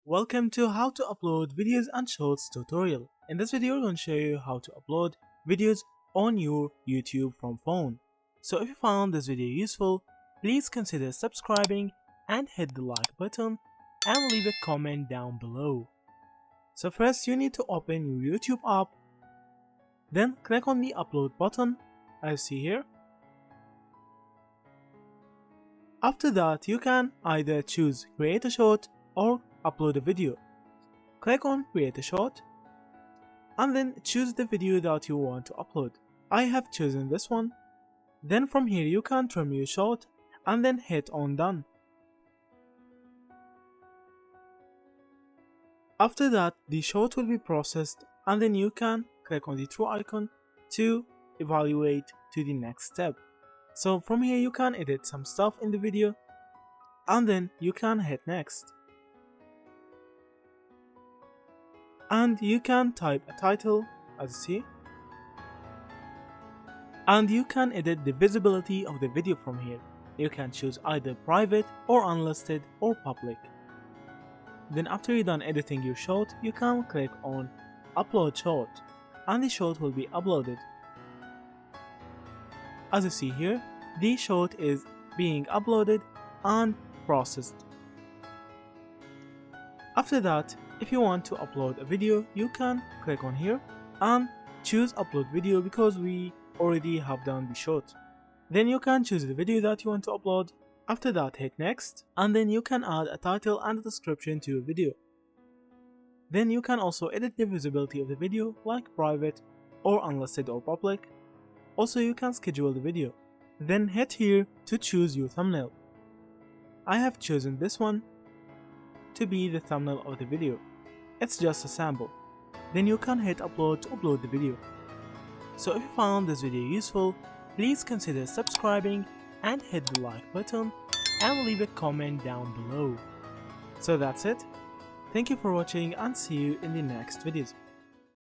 Welcome to how to upload videos and shorts tutorial. In this video, I'm going to show you how to upload videos on your YouTube from phone. So if you found this video useful, please consider subscribing and hit the like button and leave a comment down below. So first you need to open your YouTube app, then click on the upload button as you see here. After that you can either choose create a short or upload a video. Click on create a short and then choose the video that you want to upload. I have chosen this one. Then from here you can trim your short and then hit on done. After that the short will be processed and then you can click on the true icon to evaluate to the next step. So from here you can edit some stuff in the video and then you can hit next. And you can type a title as you see. And you can edit the visibility of the video from here. You can choose either private or unlisted or public. Then after you're done editing your short, you can click on upload short and the short will be uploaded. As you see here, the short is being uploaded and processed. After that, if you want to upload a video, you can click on here and choose upload video because we already have done the short. Then you can choose the video that you want to upload. After that hit next and then you can add a title and a description to your video. Then you can also edit the visibility of the video like private or unlisted or public. Also you can schedule the video. Then hit here to choose your thumbnail. I have chosen this one to be the thumbnail of the video. It's just a sample. Then you can hit upload to upload the video. So if you found this video useful, please consider subscribing and hit the like button and leave a comment down below. So that's it. Thank you for watching and see you in the next videos.